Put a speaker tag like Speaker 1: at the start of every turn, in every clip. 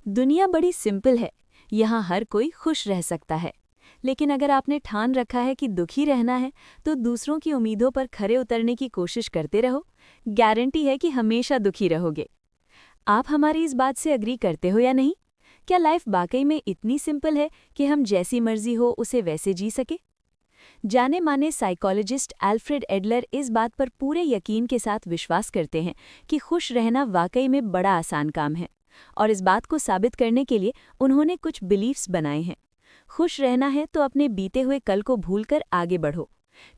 Speaker 1: दुनिया बड़ी सिंपल है। यहाँ हर कोई खुश रह सकता है। लेकिन अगर आपने ठान रखा है कि दुखी रहना है तो दूसरों की उम्मीदों पर खरे उतरने की कोशिश करते रहो। गारंटी है कि हमेशा दुखी रहोगे। आप हमारी इस बात से एग्री करते हो या नहीं? क्या लाइफ वाकई में इतनी सिंपल है कि हम जैसी मर्जी हो उसे वैसे जी सके? जाने माने साइकोलॉजिस्ट एल्फ्रेड एडलर इस बात पर पूरे यकीन के साथ विश्वास करते हैं कि खुश रहना वाकई में बड़ा आसान काम है। और इस बात को साबित करने के लिए उन्होंने कुछ बिलीफ्स बनाए हैं। खुश रहना है तो अपने बीते हुए कल को भूलकर आगे बढ़ो।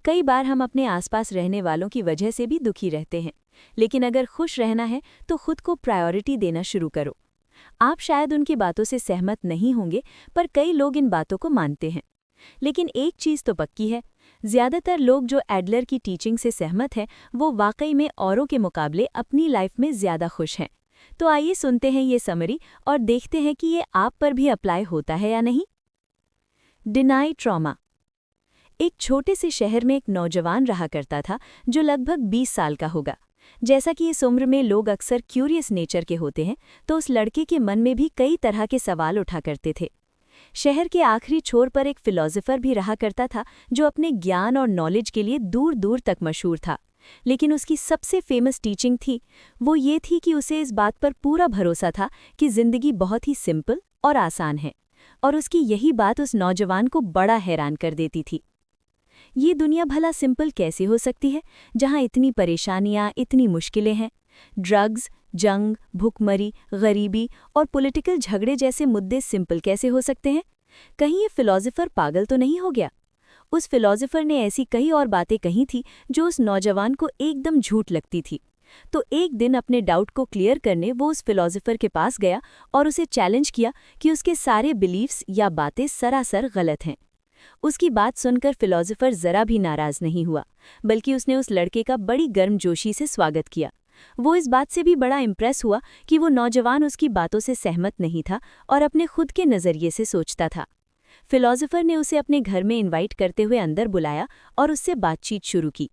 Speaker 1: कई बार हम अपने आसपास रहने वालों की वजह से भी दुखी रहते हैं, लेकिन अगर खुश रहना है तो खुद को प्रायोरिटी देना शुरू करो। आप शायद उनकी बातों से सहमत नहीं होंगे, पर कई लोग इन बातों को मानते हैं। लेकिन एक चीज़ तो पक्की है, ज़्यादातर लोग जो एडलर की टीचिंग से सहमत हैं वो वाकई में औरों के मुकाबले अपनी लाइफ में ज़्यादा खुश हैं। तो आइए सुनते हैं ये समरी और देखते हैं कि ये आप पर भी अप्लाई होता है या नहीं। Deny trauma. एक छोटे से शहर में एक नौजवान रहा करता था जो लगभग 20 साल का होगा। जैसा कि इस उम्र में लोग अक्सर क्यूरियस नेचर के होते हैं, तो उस लड़के के मन में भी कई तरह के सवाल उठा करते थे। शहर के आखिरी छोर पर एक फिलोसोफर भी रहा करता था जो अपने ज्ञान और नॉलेज के लिए दूर दूर तक मशहूर था। लेकिन उसकी सबसे फेमस टीचिंग थी वो ये थी कि उसे इस बात पर पूरा भरोसा था कि जिंदगी बहुत ही सिंपल और आसान है। और उसकी यही बात उस नौजवान को बड़ा हैरान कर देती थी। ये दुनिया भला सिंपल कैसे हो सकती है, जहाँ इतनी परेशानियाँ, इतनी मुश्किलें हैं। ड्रग्स, जंग, भुखमरी, गरीबी और पॉलिटिकल झगड़े जैसे मुद्दे सिंपल कैसे हो सकते हैं? कहीं ये फिलोसोफर पागल तो नहीं हो गया? उस फिलोसोफर ने ऐसी कई और बातें कही थी जो उस नौजवान को एकदम झूठ लगती थी। तो एक दिन अपने डाउट को क्लियर करने वो उस फिलोसोफर के पास गया और उसे चैलेंज किया कि उसके सारे बिलीफ्स या बातें सरासर गलत हैं। उसकी बात सुनकर फिलोसोफर जरा भी नाराज नहीं हुआ, बल्कि उसने उस लड़के का बड़ी गर्मजोशी से स्वागत किया। वो इस बात से भी बड़ा इम्प्रेस हुआ कि वो नौजवान उसकी बातों से सहमत नहीं था और अपने खुद के नज़रिए से सोचता था। फिलोसोफर ने उसे अपने घर में इनवाइट करते हुए अंदर बुलाया और उससे बातचीत शुरू की।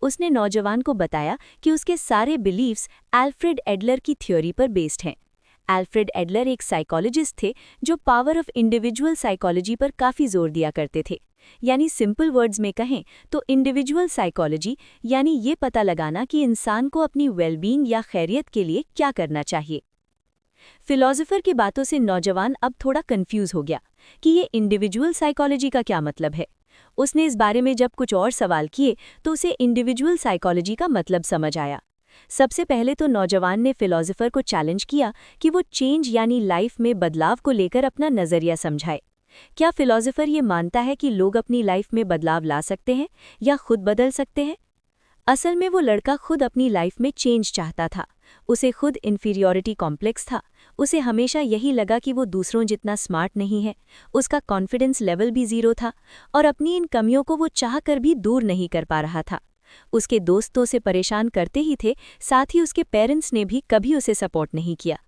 Speaker 1: उसने नौजवान को बताया कि उसके सारे बिलीव्स एल्फ्रेड एडलर की थ्योरी पर बेस्ड हैं। एल्फ्रेड एडलर एक साइकोलॉजिस्ट थे जो पावर ऑफ इंडिविजुअल साइकोलॉजी पर काफ़ी जोर दिया करते थे। यानी सिंपल वर्ड्स में कहें तो इंडिविजुअल साइकोलॉजी यानी ये पता लगाना कि इंसान को अपनी वेलबींग या खैरियत के लिए क्या करना चाहिए। फिलोसोफर की बातों से नौजवान अब थोड़ा कंफ्यूज हो गया कि ये इंडिविजुअल साइकोलॉजी का क्या मतलब है। उसने इस बारे में जब कुछ और सवाल किए तो उसे इंडिविजुअल साइकोलॉजी का मतलब समझ आया। सबसे पहले तो नौजवान ने फिलोसोफर को चैलेंज किया कि वो चेंज यानी लाइफ में बदलाव को लेकर अपना नज़रिया समझाए। क्या फिलोसोफर ये मानता है कि लोग अपनी लाइफ में बदलाव ला सकते हैं या खुद बदल सकते हैं? असल में वो लड़का खुद अपनी लाइफ में चेंज चाहता था। उसे खुद इन्फीरियॉरिटी कॉम्प्लेक्स था। उसे हमेशा यही लगा कि वो दूसरों जितना स्मार्ट नहीं है। उसका कॉन्फिडेंस लेवल भी ज़ीरो था और अपनी इन कमियों को वो चाहकर भी दूर नहीं कर पा रहा था। उसके दोस्तों से परेशान करते ही थे, साथ ही उसके पेरेंट्स ने भी कभी उसे सपोर्ट नहीं किया।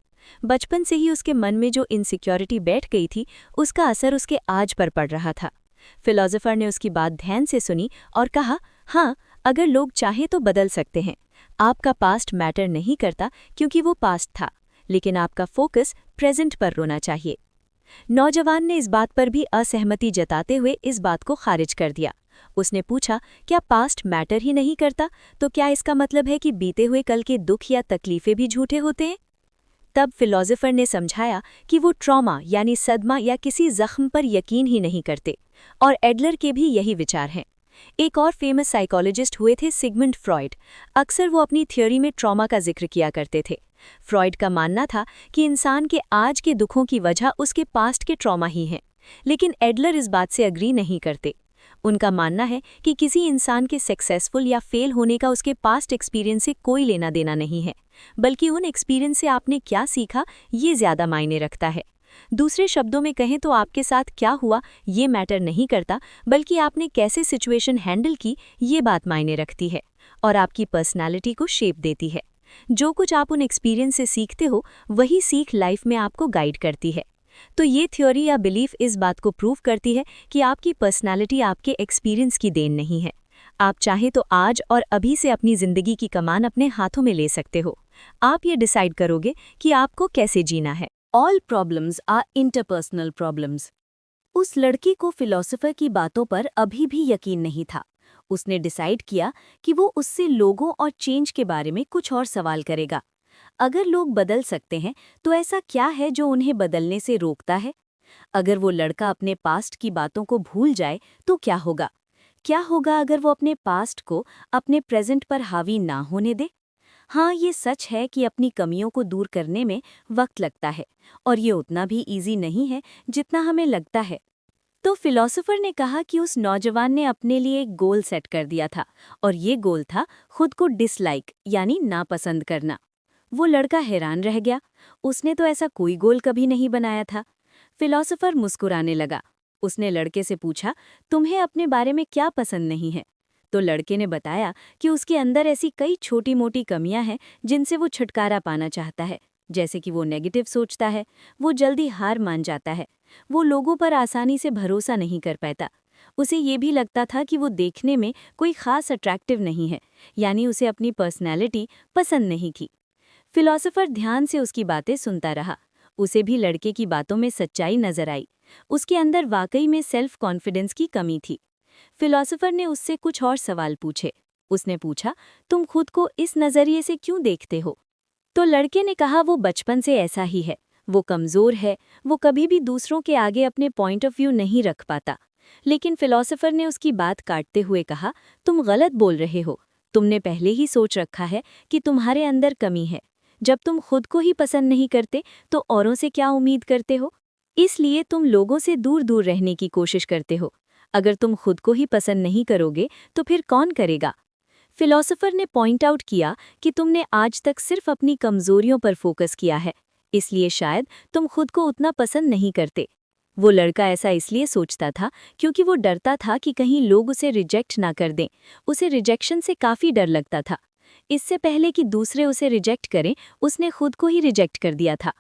Speaker 1: बचपन से ही उसके मन में जो इनसिक्योरिटी बैठ गई थी, उसका असर उसके आज पर पड़ रहा था। फिलोसोफर ने उसकी बात ध्यान से सुनी और कहा, हाँ, अगर लोग चाहें तो बदल सकते हैं। आपका पास्ट मैटर नहीं करता क्योंकि वो पास्ट था, लेकिन आपका फोकस प्रेजेंट पर होना चाहिए। नौजवान ने इस बात पर भी असहमति जताते हुए इस बात को खारिज कर दिया। उसने पूछा, क्या पास्ट मैटर ही नहीं करता, तो क्या इसका मतलब है कि बीते हुए कल के दुख या तकलीफें भी झूठे होते हैं? तब फिलोसोफर ने समझाया कि वो ट्रॉमा यानी सदमा या किसी जख्म पर यकीन ही नहीं करते, और एडलर के भी यही विचार हैं। एक और फेमस साइकोलॉजिस्ट हुए थे सिगमंड फ्रॉइड। अक्सर वो अपनी थ्योरी में ट्रॉमा का जिक्र किया करते थे। फ्रॉइड का मानना था कि इंसान के आज के दुखों की वजह उसके पास्ट के ट्रॉमा ही हैं, लेकिन एडलर इस बात से अग्री नहीं करते। उनका मानना है कि किसी इंसान के सक्सेसफुल या फेल होने का उसके पास्ट एक्सपीरियंस से कोई लेना देना नहीं है, बल्कि उन एक्सपीरियंस से आपने क्या सीखा ये ज़्यादा मायने रखता है। दूसरे शब्दों में कहें तो आपके साथ क्या हुआ ये मैटर नहीं करता, बल्कि आपने कैसे सिचुएशन हैंडल की ये बात मायने रखती है और आपकी पर्सनालिटी को शेप देती है। जो कुछ आप उन एक्सपीरियंस से सीखते हो वही सीख लाइफ में आपको गाइड करती है। तो ये थ्योरी या बिलीफ इस बात को प्रूव करती है कि आपकी पर्सनालिटी आपके एक्सपीरियंस की देन नहीं है। आप चाहे तो आज और अभी से अपनी ज़िंदगी की कमान अपने हाथों में ले सकते हो। आप ये डिसाइड करोगे कि आपको कैसे जीना है। All problems are interpersonal problems. उस लड़के को फिलोसोफर की बातों पर अभी भी यकीन नहीं था। उसने डिसाइड किया कि वो उससे लोगों और चेंज के बारे में कुछ और सवाल करेगा। अगर लोग बदल सकते हैं तो ऐसा क्या है जो उन्हें बदलने से रोकता है? अगर वो लड़का अपने पास्ट की बातों को भूल जाए तो क्या होगा? क्या होगा अगर वो अपने पास्ट को अपने प्रेजेंट पर हावी ना होने दे? हाँ, ये सच है कि अपनी कमियों को दूर करने में वक्त लगता है और ये उतना भी इजी नहीं है जितना हमें लगता है। तो फिलोसोफर ने कहा कि उस नौजवान ने अपने लिए एक गोल सेट कर दिया था और ये गोल था खुद को डिसलाइक यानी नापसंद करना। वो लड़का हैरान रह गया। उसने तो ऐसा कोई गोल कभी नहीं बनाया था। फिलोसोफर मुस्कुराने लगा। उसने लड़के से पूछा, तुम्हें अपने बारे में क्या पसंद नहीं है? तो लड़के ने बताया कि उसके अंदर ऐसी कई छोटी मोटी कमियां हैं जिनसे वो छुटकारा पाना चाहता है। जैसे कि वो नेगेटिव सोचता है, वो जल्दी हार मान जाता है, वो लोगों पर आसानी से भरोसा नहीं कर पाता। उसे ये भी लगता था कि वो देखने में कोई खास अट्रैक्टिव नहीं है, यानी उसे अपनी पर्सनैलिटी पसंद नहीं थी। फिलोसोफर ध्यान से उसकी बातें सुनता रहा। उसे भी लड़के की बातों में सच्चाई नजर आई। उसके अंदर वाकई में सेल्फ कॉन्फिडेंस की कमी थी। फिलोसोफर ने उससे कुछ और सवाल पूछे। उसने पूछा, तुम खुद को इस नजरिए से क्यों देखते हो? तो लड़के ने कहा, वो बचपन से ऐसा ही है। वो कमजोर है, वो कभी भी दूसरों के आगे अपने पॉइंट ऑफ व्यू नहीं रख पाता। लेकिन फिलोसोफर ने उसकी बात काटते हुए कहा, तुम गलत बोल रहे हो। तुमने पहले ही सोच रखा है कि तुम्हारे अंदर कमी है। जब तुम खुद को ही पसंद नहीं करते तो औरों से क्या उम्मीद करते हो? इसलिए तुम लोगों से दूर दूर रहने की कोशिश करते हो। अगर तुम खुद को ही पसंद नहीं करोगे तो फिर कौन करेगा? फिलोसोफर ने पॉइंट आउट किया कि तुमने आज तक सिर्फ अपनी कमजोरियों पर फोकस किया है, इसलिए शायद तुम खुद को उतना पसंद नहीं करते। वो लड़का ऐसा इसलिए सोचता था क्योंकि वो डरता था कि कहीं लोग उसे रिजेक्ट ना कर दें। उसे रिजेक्शन से काफ़ी डर लगता था। इससे पहले कि दूसरे उसे रिजेक्ट करें, उसने खुद को ही रिजेक्ट कर दिया था।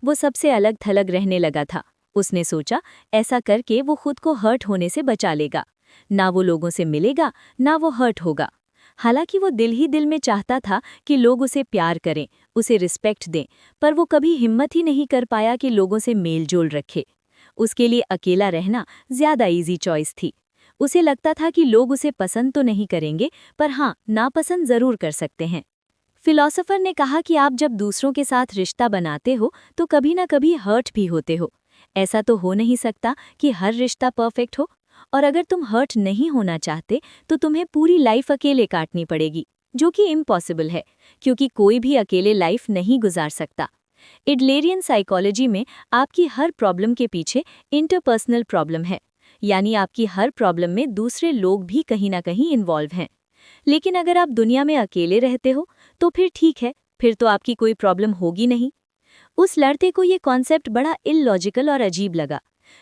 Speaker 1: वो सबसे अलग थलग रहने लगा था। उसने सोचा, ऐसा करके वो खुद को हर्ट होने से बचा लेगा। ना वो लोगों से मिलेगा, ना वो हर्ट होगा। हालांकि वो दिल ही दिल में चाहता था कि लोग उसे प्यार करें, उसे रिस्पेक्ट दें, पर वो कभी हिम्मत ही नहीं कर पाया कि लोगों से मेल जोल रखे। उसके लिए अकेला रहना ज़्यादा इजी चॉइस थी। उसे लगता था कि लोग उसे पसंद तो नहीं करेंगे, पर हाँ, नापसंद ज़रूर कर सकते हैं। फिलोसोफर ने कहा कि आप जब दूसरों के साथ रिश्ता बनाते हो तो कभी ना कभी हर्ट भी होते हो। ऐसा तो हो नहीं सकता कि हर रिश्ता परफेक्ट हो। और अगर तुम हर्ट नहीं होना चाहते तो तुम्हें पूरी लाइफ अकेले काटनी पड़ेगी, जो कि इम्पॉसिबल है, क्योंकि कोई भी अकेले लाइफ नहीं गुजार सकता। एडलेरियन साइकोलॉजी में आपकी हर प्रॉब्लम के पीछे इंटरपर्सनल प्रॉब्लम है, यानी आपकी हर प्रॉब्लम में दूसरे लोग भी कहीं ना कहीं इन्वॉल्व हैं। लेकिन अगर आप दुनिया में अकेले रहते हो तो फिर ठीक है, फिर तो आपकी कोई प्रॉब्लम होगी नहीं। उस लड़के को ये कॉन्सेप्ट बड़ा इलॉजिकल और अजीब लगा।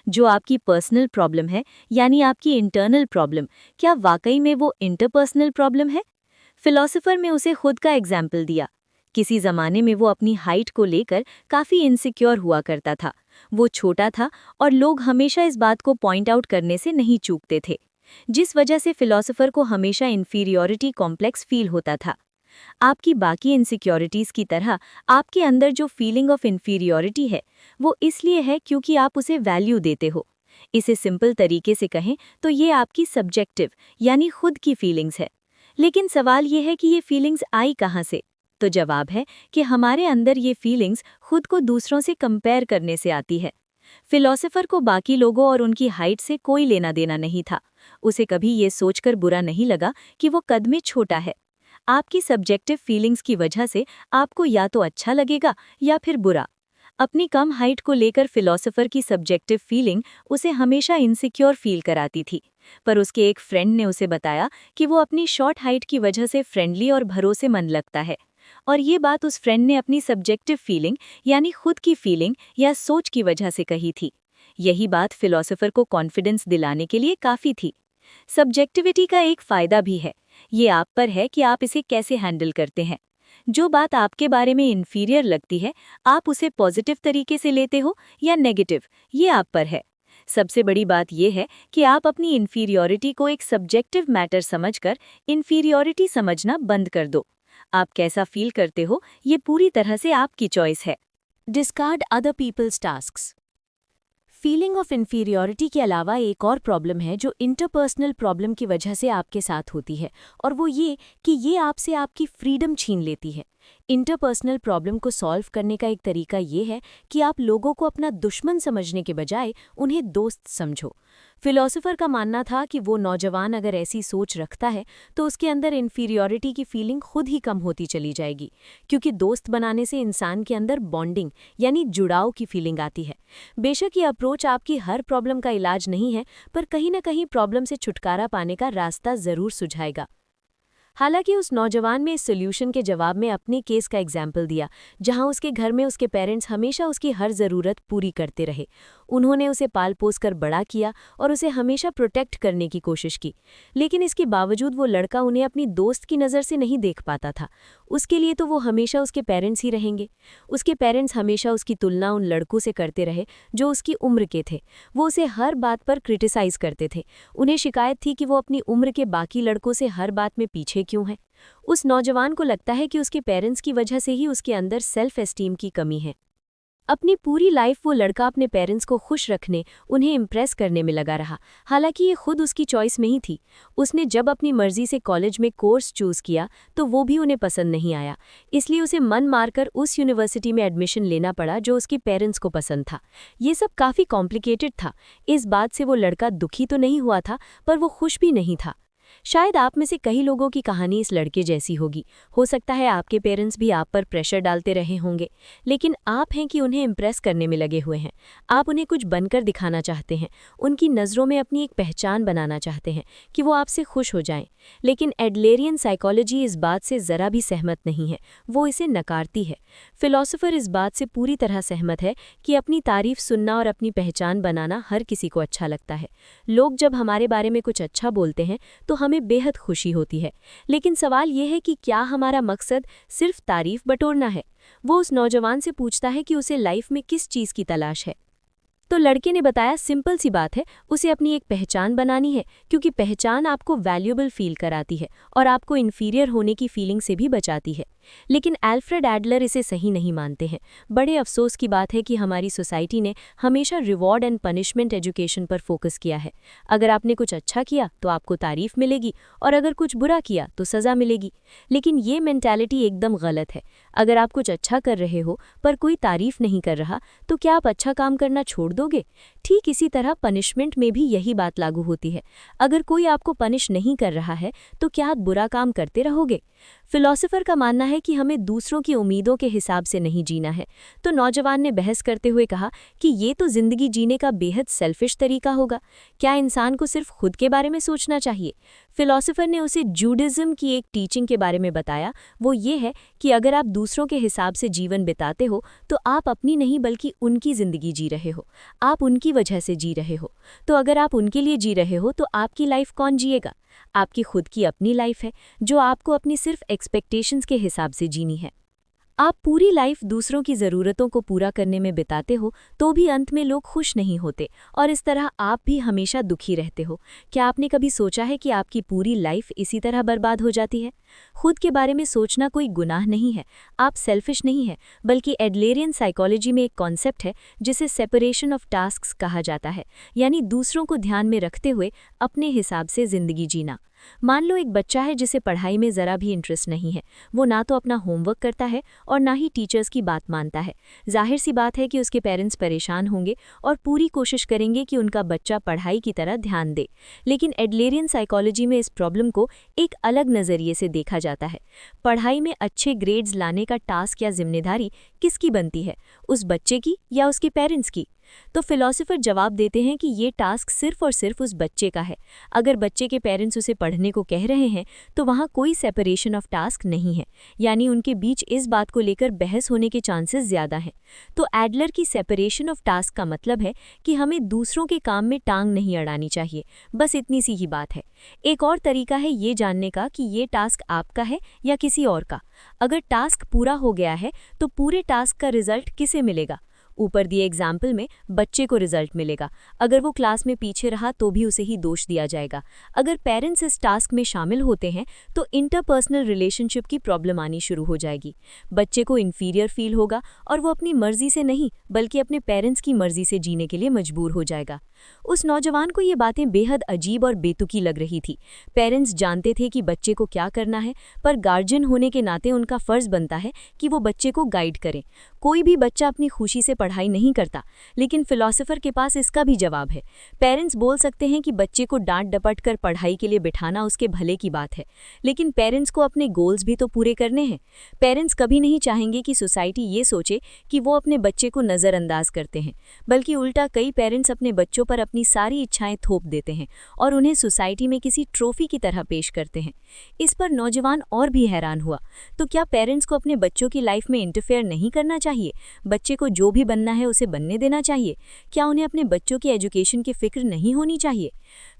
Speaker 1: जो आपकी पर्सनल प्रॉब्लम है, यानी आपकी इंटरनल प्रॉब्लम, क्या वाकई में वो इंटरपर्सनल प्रॉब्लम है? फिलोसोफर में उसे खुद का एग्जाम्पल दिया। किसी जमाने में वो अपनी हाइट को लेकर काफ़ी इनसिक्योर हुआ करता था। वो छोटा था और लोग हमेशा इस बात को पॉइंट आउट करने से नहीं चूकते थे, जिस वजह से फिलोसोफर को हमेशा इन्फीरियॉरिटी कॉम्प्लेक्स फील होता था। आपकी बाकी इनसिक्योरिटीज़ की तरह आपके अंदर जो फीलिंग ऑफ इन्फीरियॉरिटी है, वो इसलिए है क्योंकि आप उसे वैल्यू देते हो। इसे सिंपल तरीके से कहें तो ये आपकी सब्जेक्टिव यानी खुद की फीलिंग्स है। लेकिन सवाल ये है कि ये फीलिंग्स आई कहाँ से? तो जवाब है कि हमारे अंदर ये फीलिंग्स खुद को दूसरों से कंपेयर करने से आती है। फिलोसोफर को बाकी लोगों और उनकी हाइट से कोई लेना देना नहीं था। उसे कभी ये सोचकर बुरा नहीं लगा कि वो कद में छोटा है। आपकी सब्जेक्टिव फीलिंग्स की वजह से आपको या तो अच्छा लगेगा या फिर बुरा। अपनी कम हाइट को लेकर फिलोसोफर की सब्जेक्टिव फीलिंग उसे हमेशा इनसिक्योर फील कराती थी। पर उसके एक फ्रेंड ने उसे बताया कि वो अपनी शॉर्ट हाइट की वजह से फ्रेंडली और भरोसेमंद लगता है। और ये बात उस फ्रेंड ने अपनी सब्जेक्टिव फीलिंग यानी खुद की फीलिंग या सोच की वजह से कही थी। यही बात फिलोसोफर को कॉन्फिडेंस दिलाने के लिए काफ़ी थी। सब्जेक्टिविटी का एक फ़ायदा भी है। ये आप पर है कि आप इसे कैसे हैंडल करते हैं। जो बात आपके बारे में इन्फीरियर लगती है, आप उसे पॉजिटिव तरीके से लेते हो या नेगेटिव, ये आप पर है। सबसे बड़ी बात यह है कि आप अपनी इन्फीरियॉरिटी को एक सब्जेक्टिव मैटर समझकर इन्फीरियॉरिटी समझना बंद कर दो। आप कैसा फील करते हो, ये पूरी तरह से आपकी चॉइस है। Discard other people's tasks. Feeling of inferiority के अलावा एक और प्रॉब्लम है जो इंटरपर्सनल प्रॉब्लम की वजह से आपके साथ होती है, और वो ये कि ये आपसे आपकी फ्रीडम छीन लेती है। इंटरपर्सनल प्रॉब्लम को सॉल्व करने का एक तरीका ये है कि आप लोगों को अपना दुश्मन समझने के बजाय उन्हें दोस्त समझो। फिलोसोफर का मानना था कि वो नौजवान अगर ऐसी सोच रखता है तो उसके अंदर इन्फीरियॉरिटी की फीलिंग खुद ही कम होती चली जाएगी, क्योंकि दोस्त बनाने से इंसान के अंदर बॉन्डिंग यानी जुड़ाव की फीलिंग आती है। बेशक ये अप्रोच आपकी हर प्रॉब्लम का इलाज नहीं है, पर कहीं ना कहीं प्रॉब्लम से छुटकारा पाने का रास्ता ज़रूर सुझाएगा। हालांकि उस नौजवान में इस सोल्यूशन के जवाब में अपने केस का एग्जाम्पल दिया, जहां उसके घर में उसके पेरेंट्स हमेशा उसकी हर ज़रूरत पूरी करते रहे। उन्होंने उसे पाल पोस कर बड़ा किया और उसे हमेशा प्रोटेक्ट करने की कोशिश की, लेकिन इसके बावजूद वो लड़का उन्हें अपनी दोस्त की नज़र से नहीं देख पाता था। उसके लिए तो वो हमेशा उसके पेरेंट्स ही रहेंगे। उसके पेरेंट्स हमेशा उसकी तुलना उन लड़कों से करते रहे जो उसकी उम्र के थे। वो उसे हर बात पर क्रिटिसाइज़ करते थे। उन्हें शिकायत थी कि वो अपनी उम्र के बाकी लड़कों से हर बात में पीछे क्यों है। उस नौजवान को लगता है कि उसके पेरेंट्स की वजह से ही उसके अंदर सेल्फ एस्टीम की कमी है। अपनी पूरी लाइफ वो लड़का अपने पेरेंट्स को खुश रखने, उन्हें इम्प्रेस करने में लगा रहा, हालांकि ये खुद उसकी चॉइस नहीं थी। उसने जब अपनी मर्जी से कॉलेज में कोर्स चूज़ किया तो वो भी उन्हें पसंद नहीं आया, इसलिए उसे मन मारकर उस यूनिवर्सिटी में एडमिशन लेना पड़ा जो उसके पेरेंट्स को पसंद था। ये सब काफ़ी कॉम्प्लिकेटेड था। इस बात से वो लड़का दुखी तो नहीं हुआ था, पर वो खुश भी नहीं था। शायद आप में से कई लोगों की कहानी इस लड़के जैसी होगी। हो सकता है आपके पेरेंट्स भी आप पर प्रेशर डालते रहे होंगे, लेकिन आप हैं कि उन्हें इम्प्रेस करने में लगे हुए हैं। आप उन्हें कुछ बनकर दिखाना चाहते हैं, उनकी नज़रों में अपनी एक पहचान बनाना चाहते हैं कि वो आपसे खुश हो जाएं। लेकिन एडलेरियन साइकोलॉजी इस बात से ज़रा भी सहमत नहीं है, वो इसे नकारती है। फिलोसोफर इस बात से पूरी तरह सहमत है कि अपनी तारीफ सुनना और अपनी पहचान बनाना हर किसी को अच्छा लगता है। लोग जब हमारे बारे में कुछ अच्छा बोलते हैं तो हमें बेहद खुशी होती है, लेकिन सवाल यह है कि क्या हमारा मकसद सिर्फ तारीफ बटोरना है। वो उस नौजवान से पूछता है कि उसे लाइफ में किस चीज़ की तलाश है। तो लड़के ने बताया, सिंपल सी बात है, उसे अपनी एक पहचान बनानी है, क्योंकि पहचान आपको वैल्यूएबल फील कराती है और आपको इन्फीरियर होने की फीलिंग से भी बचाती है। लेकिन एल्फ्रेड एडलर इसे सही नहीं मानते हैं। बड़े अफसोस की बात है कि हमारी सोसाइटी ने हमेशा रिवॉर्ड एंड पनिशमेंट एजुकेशन पर फोकस किया है। अगर आपने कुछ अच्छा किया तो आपको तारीफ मिलेगी, और अगर कुछ बुरा किया तो सज़ा मिलेगी। लेकिन ये मेंटालिटी एकदम गलत है। अगर आप कुछ अच्छा कर रहे हो पर कोई तारीफ नहीं कर रहा, तो क्या आप अच्छा काम करना छोड़ दोगे? ठीक इसी तरह पनिशमेंट में भी यही बात लागू होती है। अगर कोई आपको पनिश नहीं कर रहा है तो क्या आप बुरा काम करते रहोगे? फिलोसोफर का मानना है कि हमें दूसरों की उम्मीदों के हिसाब से नहीं जीना है। तो नौजवान ने बहस करते हुए कहा कि ये तो जिंदगी जीने का बेहद सेल्फिश तरीका होगा। क्या इंसान को सिर्फ खुद के बारे में सोचना चाहिए? फिलोसोफर ने उसे जूडिज्म की एक टीचिंग के बारे में बताया। वो ये है कि अगर आप दूसरों के हिसाब से जीवन बिताते हो तो आप अपनी नहीं बल्कि उनकी ज़िंदगी जी रहे हो। आप उनकी वजह से जी रहे हो। तो अगर आप उनके लिए जी रहे हो तो आपकी लाइफ कौन जिएगा? आपकी खुद की अपनी लाइफ है, जो आपको अपनी सिर्फ एक्सपेक्टेशंस के हिसाब से जीनी है। आप पूरी लाइफ दूसरों की ज़रूरतों को पूरा करने में बिताते हो तो भी अंत में लोग खुश नहीं होते, और इस तरह आप भी हमेशा दुखी रहते हो। क्या आपने कभी सोचा है कि आपकी पूरी लाइफ इसी तरह बर्बाद हो जाती है? खुद के बारे में सोचना कोई गुनाह नहीं है। आप सेल्फिश नहीं है, बल्कि एडलेरियन साइकोलॉजी में एक कॉन्सेप्ट है जिसे सेपरेशन ऑफ टास्क्स कहा जाता है, यानी दूसरों को ध्यान में रखते हुए अपने हिसाब से ज़िंदगी जीना। मान लो एक बच्चा है जिसे पढ़ाई में ज़रा भी इंटरेस्ट नहीं है। वो ना तो अपना होमवर्क करता है और ना ही टीचर्स की बात मानता है। जाहिर सी बात है कि उसके पेरेंट्स परेशान होंगे और पूरी कोशिश करेंगे कि उनका बच्चा पढ़ाई की तरह ध्यान दे। लेकिन एडलेरियन साइकोलॉजी में इस प्रॉब्लम को एक अलग नज़रिए से देखा जाता है। पढ़ाई में अच्छे ग्रेड्स लाने का टास्क या जिम्मेदारी किसकी बनती है, उस बच्चे की या उसके पेरेंट्स की? तो फिलोसोफर जवाब देते हैं कि ये टास्क सिर्फ और सिर्फ उस बच्चे का है। अगर बच्चे के पेरेंट्स उसे पढ़ने को कह रहे हैं तो वहाँ कोई सेपरेशन ऑफ टास्क नहीं है, यानी उनके बीच इस बात को लेकर बहस होने के चांसेस ज़्यादा हैं। तो एडलर की सेपरेशन ऑफ टास्क का मतलब है कि हमें दूसरों के काम में टांग नहीं अड़ानी चाहिए, बस इतनी सी ही बात है। एक और तरीका है ये जानने का कि ये टास्क आपका है या किसी और का। अगर टास्क पूरा हो गया है तो पूरे टास्क का रिजल्ट किसे मिलेगा?
Speaker 2: ऊपर दिए एग्जाम्पल में बच्चे को रिजल्ट मिलेगा, अगर वो क्लास में पीछे रहा तो भी उसे ही दोष दिया जाएगा। अगर पेरेंट्स इस टास्क में शामिल होते हैं तो इंटरपर्सनल रिलेशनशिप की प्रॉब्लम आनी शुरू हो जाएगी। बच्चे को इन्फीरियर फील होगा और वो अपनी मर्जी से नहीं बल्कि अपने पेरेंट्स की मर्जी से जीने के लिए मजबूर हो जाएगा। उस नौजवान को ये बातें बेहद अजीब और बेतुकी लग रही थी। पेरेंट्स जानते थे कि बच्चे को क्या करना है, पर गार्जियन होने के नाते उनका फर्ज बनता है कि वो बच्चे को गाइड करें। कोई भी बच्चा अपनी खुशी से पढ़ाई नहीं करता, लेकिन फिलोसोफर के पास इसका भी जवाब है। पेरेंट्स बोल सकते हैं कि बच्चे को डांट डपट कर पढ़ाई के लिए बिठाना उसके भले की बात है, लेकिन पेरेंट्स को अपने गोल्स भी तो पूरे करने हैं। पेरेंट्स कभी नहीं चाहेंगे कि सोसाइटी ये सोचे कि वो अपने बच्चे को नज़रअंदाज करते हैं, बल्कि उल्टा कई पेरेंट्स अपने बच्चों पर अपनी सारी इच्छाएं थोप देते हैं और उन्हें सोसाइटी में किसी ट्रॉफी की तरह पेश करते हैं। इस पर नौजवान और भी हैरान हुआ, तो क्या पेरेंट्स को अपने बच्चों की लाइफ में इंटरफेयर नहीं करना चाहिए? बच्चे को जो भी बनना है उसे बनने देना चाहिए? क्या उन्हें अपने बच्चों की एजुकेशन की फिक्र नहीं होनी चाहिए?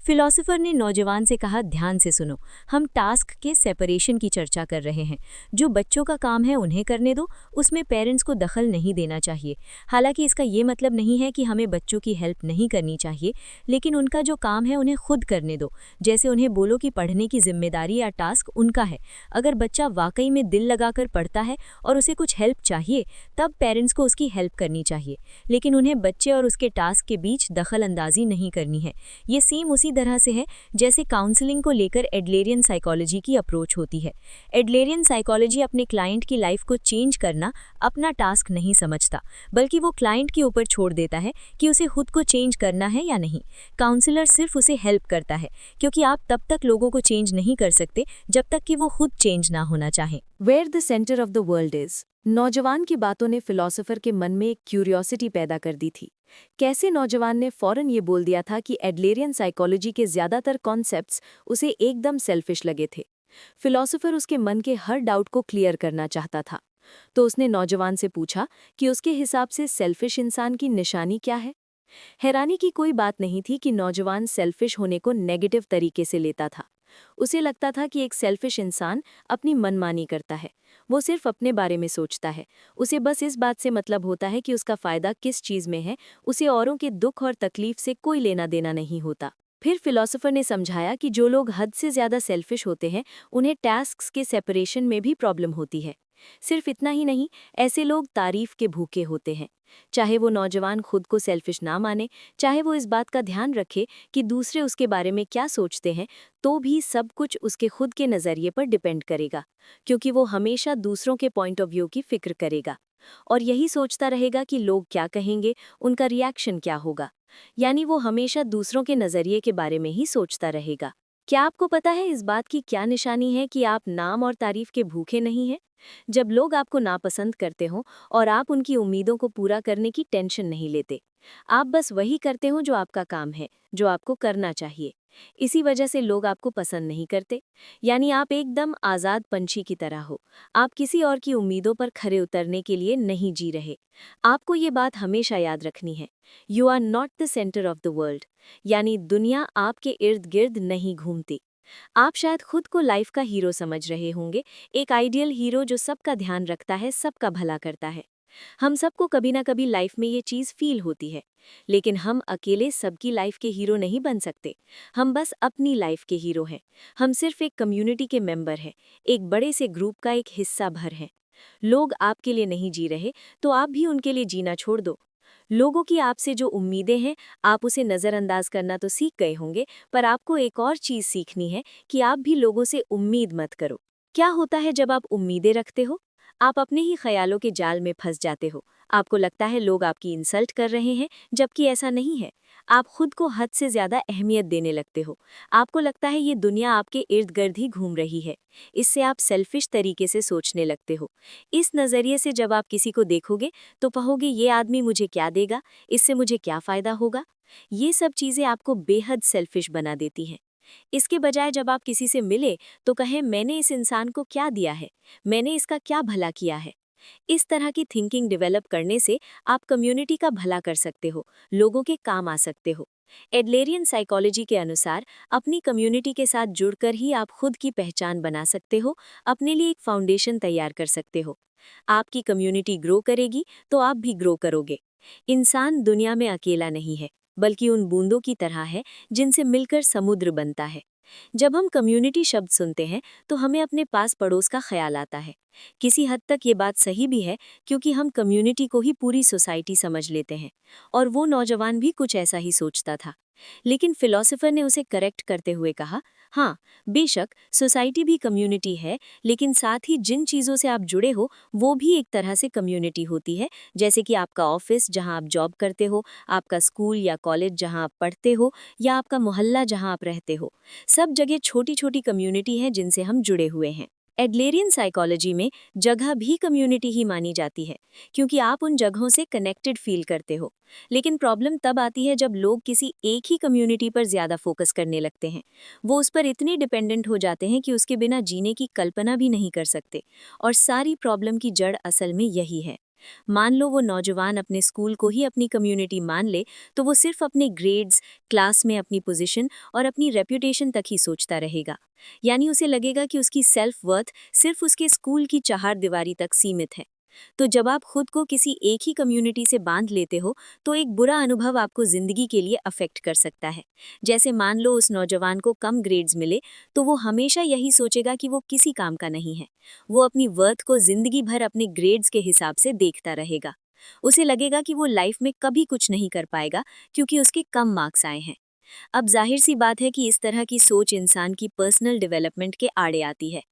Speaker 2: फिलोसोफर ने नौजवान से कहा, ध्यान से सुनो, हम टास्क के सेपरेशन की चर्चा कर रहे हैं। जो बच्चों का काम है उन्हें करने दो, उसमें पेरेंट्स को दखल नहीं देना चाहिए। हालांकि इसका ये मतलब नहीं है कि हमें बच्चों की हेल्प नहीं करनी चाहिए, लेकिन उनका जो काम है उन्हें खुद करने दो। जैसे उन्हें बोलो कि पढ़ने की जिम्मेदारी या टास्क उनका है। अगर बच्चा वाकई में दिल लगाकर पढ़ता है और उसे कुछ हेल्प चाहिए, तब पेरेंट्स को उसकी हेल्प करनी चाहिए, लेकिन उन्हें बच्चे और उसके टास्क के बीच दखल अंदाजी नहीं करनी है। ये सेम उसी तरह से है जैसे काउंसलिंग को लेकर एडलेरियन साइकोलॉजी की अप्रोच होती है। एडलेरियन साइकोलॉजी अपने क्लाइंट की लाइफ को चेंज करना अपना टास्क नहीं समझता, बल्कि वो क्लाइंट के ऊपर छोड़ देता है कि उसे खुद को चेंज करना है या नहीं। काउंसलर सिर्फ उसे हेल्प करता है, क्योंकि आप तब तक लोगों को चेंज नहीं कर सकते जब तक कि वो खुद चेंज ना होना चाहें।
Speaker 1: Where the centre of the world is. नौजवान की बातों ने फिलोसोफर के मन में एक क्यूरियोसिटी पैदा कर दी थी। कैसे नौजवान ने फौरन ये बोल दिया था कि एडलेरियन साइकोलॉजी के ज्यादातर कॉन्सेप्ट्स उसे एकदम सेल्फिश लगे थे। फिलोसोफर उसके मन के हर डाउट को क्लियर करना चाहता था। तो उसने नौजवान से पूछा कि उसके हिसाब से सेल्फिश इंसान की निशानी क्या है। हैरानी की कोई बात नहीं थी कि नौजवान सेल्फिश होने को नेगेटिव तरीके से लेता था। उसे लगता था कि एक सेल्फिश इंसान अपनी मनमानी करता है, वो सिर्फ अपने बारे में सोचता है, उसे बस इस बात से मतलब होता है कि उसका फायदा किस चीज़ में है, उसे औरों के दुख और तकलीफ से कोई लेना देना नहीं होता। फिर फिलोसोफर ने समझाया कि जो लोग हद से ज़्यादा सेल्फिश होते हैं उन्हें टास्क्स के सेपरेशन में भी प्रॉब्लम होती है। सिर्फ इतना ही नहीं, ऐसे लोग तारीफ के भूखे होते हैं। चाहे वो नौजवान खुद को सेल्फिश ना माने, चाहे वो इस बात का ध्यान रखे कि दूसरे उसके बारे में क्या सोचते हैं, तो भी सब कुछ उसके खुद के नज़रिए पर डिपेंड करेगा, क्योंकि वो हमेशा दूसरों के पॉइंट ऑफ व्यू की फिक्र करेगा और यही सोचता रहेगा कि लोग क्या कहेंगे, उनका रिएक्शन क्या होगा। यानी वो हमेशा दूसरों के नज़रिए के बारे में ही सोचता रहेगा। क्या आपको पता है इस बात की क्या निशानी है कि आप नाम और तारीफ के भूखे नहीं हैं? जब लोग आपको नापसंद करते हों और आप उनकी उम्मीदों को पूरा करने की टेंशन नहीं लेते। आप बस वही करते हो जो आपका काम है, जो आपको करना चाहिए। इसी वजह से लोग आपको पसंद नहीं करते। यानी आप एकदम आज़ाद पंछी की तरह हो। आप किसी और की उम्मीदों पर खरे उतरने के लिए नहीं जी रहे। आपको ये बात हमेशा याद रखनी है। You are not the centre of the world. यानी दुनिया आपके इर्द गिर्द नहीं घूमती। आप शायद खुद को लाइफ का हीरो समझ रहे होंगे, एक आइडियल हीरो जो सबका ध्यान रखता है, सबका भला करता है। हम सबको कभी ना कभी लाइफ में ये चीज़ फील होती है, लेकिन हम अकेले सबकी लाइफ के हीरो नहीं बन सकते। हम बस अपनी लाइफ के हीरो हैं। हम सिर्फ एक कम्युनिटी के मेंबर हैं, एक बड़े से ग्रुप का एक हिस्सा भर हैं। लोग आपके लिए नहीं जी रहे, तो आप भी उनके लिए जीना छोड़ दो। लोगों की आपसे जो उम्मीदें हैं, आप उसे नज़रअंदाज करना तो सीख गए होंगे, पर आपको एक और चीज़ सीखनी है कि आप भी लोगों से उम्मीद मत करो। क्या होता है जब आप उम्मीदें रखते हो? आप अपने ही ख्यालों के जाल में फंस जाते हो। आपको लगता है लोग आपकी इंसल्ट कर रहे हैं, जबकि ऐसा नहीं है। आप खुद को हद से ज़्यादा अहमियत देने लगते हो। आपको लगता है ये दुनिया आपके इर्द गिर्द ही घूम रही है। इससे आप सेल्फिश तरीके से सोचने लगते हो। इस नज़रिए से जब आप किसी को देखोगे तो कहोगे ये आदमी मुझे क्या देगा, इससे मुझे क्या फ़ायदा होगा। ये सब चीज़ें आपको बेहद सेल्फिश बना देती हैं। इसके बजाय जब आप किसी से मिले तो कहें मैंने इस इंसान को क्या दिया है, मैंने इसका क्या भला किया है। इस तरह की थिंकिंग डेवलप करने से आप कम्युनिटी का भला कर सकते हो, लोगों के काम आ सकते हो। एडलेरियन साइकोलॉजी के अनुसार अपनी कम्युनिटी के साथ जुड़कर ही आप खुद की पहचान बना सकते हो, अपने लिए एक फाउंडेशन तैयार कर सकते हो। आपकी कम्युनिटी ग्रो करेगी तो आप भी ग्रो करोगे।
Speaker 2: इंसान दुनिया में अकेला नहीं है, बल्कि उन बूंदों की तरह है जिनसे मिलकर समुद्र बनता है। जब हम कम्युनिटी शब्द सुनते हैं तो हमें अपने पास पड़ोस का ख्याल आता है। किसी हद तक ये बात सही भी है, क्योंकि हम कम्युनिटी को ही पूरी सोसाइटी समझ लेते हैं। और वो नौजवान भी कुछ ऐसा ही सोचता था। लेकिन फिलोसोफर ने उसे करेक्ट करते हुए कहा, हाँ, बेशक सोसाइटी भी कम्युनिटी है, लेकिन साथ ही जिन चीज़ों से आप जुड़े हो वो भी एक तरह से कम्युनिटी होती है। जैसे कि आपका ऑफिस जहाँ आप जॉब करते हो, आपका स्कूल या कॉलेज जहाँ आप पढ़ते हो, या आपका मोहल्ला जहाँ आप रहते हो। सब जगह छोटी छोटी कम्युनिटी है जिनसे हम जुड़े हुए हैं। एडलेरियन साइकोलॉजी में जगह भी कम्युनिटी ही मानी जाती है, क्योंकि आप उन जगहों से कनेक्टेड फील करते हो। लेकिन प्रॉब्लम तब आती है जब लोग किसी एक ही कम्युनिटी पर ज़्यादा फोकस करने लगते हैं। वो उस पर इतने डिपेंडेंट हो जाते हैं कि उसके बिना जीने की कल्पना भी नहीं कर सकते। और सारी प्रॉब्लम की जड़ असल में यही है। मान लो वो नौजवान अपने स्कूल को ही अपनी कम्युनिटी मान ले, तो वो सिर्फ अपने ग्रेड्स, क्लास में अपनी पोजीशन और अपनी रेप्यूटेशन तक ही सोचता रहेगा। यानी उसे लगेगा कि उसकी सेल्फ वर्थ सिर्फ उसके स्कूल की चारदीवारी तक सीमित है। तो जब आप खुद को किसी एक ही कम्युनिटी से बांध लेते हो, तो एक बुरा अनुभव आपको जिंदगी के लिए अफेक्ट कर सकता है। जैसे मान लो उस नौजवान को कम ग्रेड्स मिले, तो वो हमेशा यही सोचेगा कि वो किसी काम का नहीं है। वो अपनी वर्थ को जिंदगी भर अपने ग्रेड्स के हिसाब से देखता रहेगा। उसे लगेगा कि वो लाइफ में कभी कुछ नहीं कर पाएगा, क्योंकि उसके कम मार्क्स आए हैं। अब जाहिर सी बात है कि इस तरह की सोच इंसान की पर्सनल डेवलपमेंट के आड़े आती है।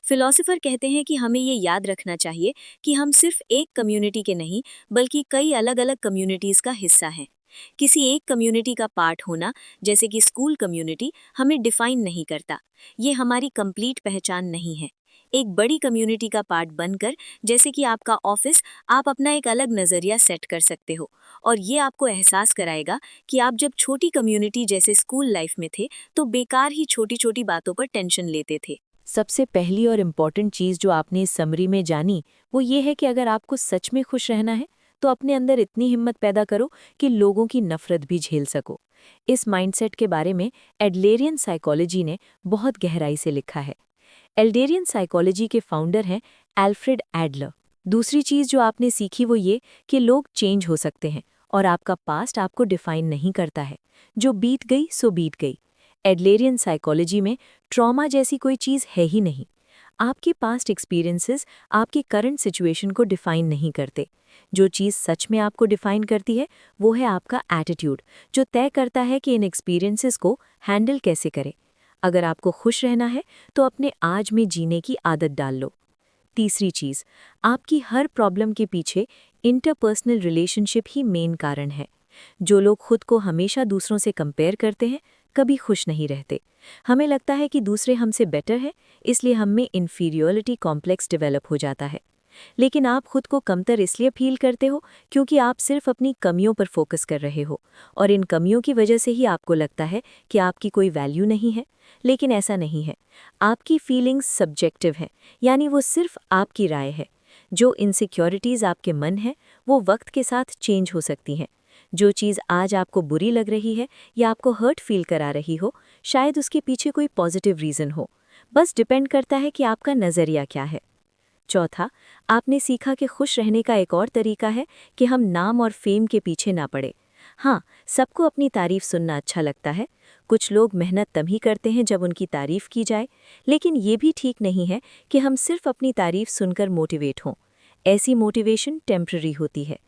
Speaker 2: फिलोसोफर कहते हैं कि हमें ये याद रखना चाहिए कि हम सिर्फ एक कम्युनिटी के नहीं, बल्कि कई अलग अलग कम्युनिटीज़ का हिस्सा हैं। किसी एक कम्युनिटी का पार्ट होना, जैसे कि स्कूल कम्युनिटी, हमें डिफाइन नहीं करता। ये हमारी कंप्लीट पहचान नहीं है। एक बड़ी कम्युनिटी का पार्ट बनकर, जैसे कि आपका ऑफिस, आप अपना एक अलग नज़रिया सेट कर सकते हो। और ये आपको एहसास कराएगा कि आप जब छोटी कम्युनिटी जैसे स्कूल लाइफ में थे, तो बेकार ही छोटी छोटी बातों पर टेंशन लेते थे।
Speaker 1: सबसे पहली और इम्पॉर्टेंट चीज़ जो आपने इस समरी में जानी, वो ये है कि अगर आपको सच में खुश रहना है, तो अपने अंदर इतनी हिम्मत पैदा करो कि लोगों की नफ़रत भी झेल सको। इस माइंडसेट के बारे में एडलेरियन साइकोलॉजी ने बहुत गहराई से लिखा है। एल्डेरियन साइकोलॉजी के फाउंडर हैं एल्फ्रेड एडलर। दूसरी चीज़ जो आपने सीखी वो ये कि लोग चेंज हो सकते हैं और आपका पास्ट आपको डिफाइन नहीं करता है। जो बीत गई सो बीत गई। एडलेरियन साइकोलॉजी में ट्रॉमा जैसी कोई चीज़ है ही नहीं। आपके पास्ट एक्सपीरियंसेस आपकी करंट सिचुएशन को डिफाइन नहीं करते। जो चीज़ सच में आपको डिफाइन करती है वो है आपका एटीट्यूड, जो तय करता है कि इन एक्सपीरियंसेस को हैंडल कैसे करें। अगर आपको खुश रहना है तो अपने आज में जीने की आदत डाल लो। तीसरी चीज़, आपकी हर प्रॉब्लम के पीछे इंटरपर्सनल रिलेशनशिप ही मेन कारण है। जो लोग खुद को हमेशा दूसरों से कंपेयर करते हैं, कभी खुश नहीं रहते। हमें लगता है कि दूसरे हमसे बेटर हैं, इसलिए हम में इन्फीरियरिटी कॉम्प्लेक्स डेवलप हो जाता है। लेकिन आप खुद को कमतर इसलिए फील करते हो क्योंकि आप सिर्फ अपनी कमियों पर फोकस कर रहे हो, और इन कमियों की वजह से ही आपको लगता है कि आपकी कोई वैल्यू नहीं है। लेकिन ऐसा नहीं है। आपकी फीलिंग्स सब्जेक्टिव हैं, यानी वो सिर्फ आपकी राय है। जो इनसिक्योरिटीज़ आपके मन है वो वक्त के साथ चेंज हो सकती हैं। जो चीज़ आज आपको बुरी लग रही है या आपको हर्ट फील करा रही हो, शायद उसके पीछे कोई पॉजिटिव रीज़न हो। बस डिपेंड करता है कि आपका नज़रिया क्या है। चौथा, आपने सीखा कि खुश रहने का एक और तरीका है कि हम नाम और फेम के पीछे ना पड़े। हाँ, सबको अपनी तारीफ सुनना अच्छा लगता है। कुछ लोग मेहनत तभी करते हैं जब उनकी तारीफ की जाए, लेकिन ये भी ठीक नहीं है कि हम सिर्फ अपनी तारीफ सुनकर मोटिवेट हों। ऐसी मोटिवेशन टेम्पररी होती है।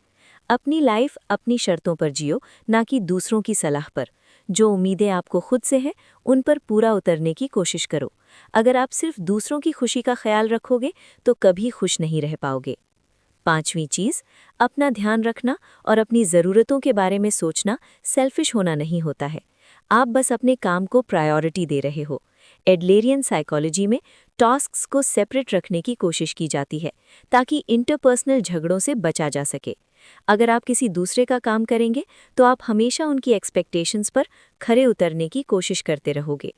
Speaker 1: अपनी लाइफ अपनी शर्तों पर जियो, ना कि दूसरों की सलाह पर। जो उम्मीदें आपको खुद से हैं, उन पर पूरा उतरने की कोशिश करो। अगर आप सिर्फ दूसरों की खुशी का ख्याल रखोगे तो कभी खुश नहीं रह पाओगे। पांचवी चीज़, अपना ध्यान रखना और अपनी ज़रूरतों के बारे में सोचना सेल्फिश होना नहीं होता है। आप बस अपने काम को प्रायोरिटी दे रहे हो। एडलेरियन साइकोलॉजी में टास्क्स को सेपरेट रखने की कोशिश की जाती है ताकि इंटरपर्सनल झगड़ों से बचा जा सके। अगर आप किसी दूसरे का काम करेंगे तो आप हमेशा उनकी एक्सपेक्टेशंस पर खरे उतरने की कोशिश करते रहोगे।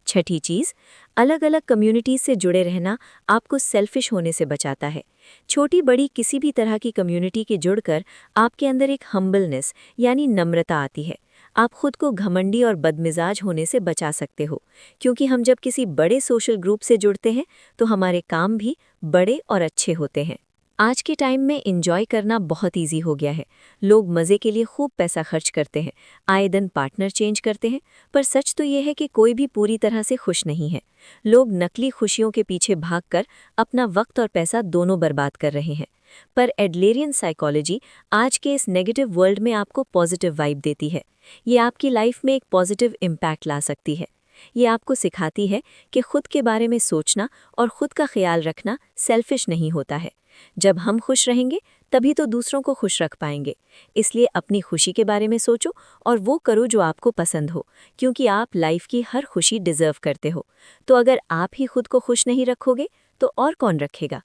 Speaker 1: छठी चीज़, अलग अलग कम्युनिटीज़ से जुड़े रहना आपको सेल्फिश होने से बचाता है। छोटी बड़ी किसी भी तरह की कम्युनिटी के जुड़कर आपके अंदर एक हम्बलनेस यानी नम्रता आती है। आप खुद को घमंडी और बदमिजाज होने से बचा सकते हो, क्योंकि हम जब किसी बड़े सोशल ग्रुप से जुड़ते हैं तो हमारे काम भी बड़े और अच्छे होते हैं।
Speaker 2: आज के टाइम में एंजॉय करना बहुत इजी हो गया है। लोग मज़े के लिए खूब पैसा खर्च करते हैं, आए दिन पार्टनर चेंज करते हैं, पर सच तो ये है कि कोई भी पूरी तरह से खुश नहीं है। लोग नकली खुशियों के पीछे भागकर अपना वक्त और पैसा दोनों बर्बाद कर रहे हैं। पर एडलेरियन साइकोलॉजी आज के इस नेगेटिव वर्ल्ड में आपको पॉजिटिव वाइब देती है। ये आपकी लाइफ में एक पॉजिटिव इम्पैक्ट ला सकती है। ये आपको सिखाती है कि खुद के बारे में सोचना और खुद का ख्याल रखना सेल्फिश नहीं होता है। जब हम खुश रहेंगे तभी तो दूसरों को खुश रख पाएंगे। इसलिए अपनी खुशी के बारे में सोचो और वो करो जो आपको पसंद हो, क्योंकि आप लाइफ की हर खुशी डिजर्व करते हो। तो अगर आप ही खुद को खुश नहीं रखोगे तो और कौन रखेगा।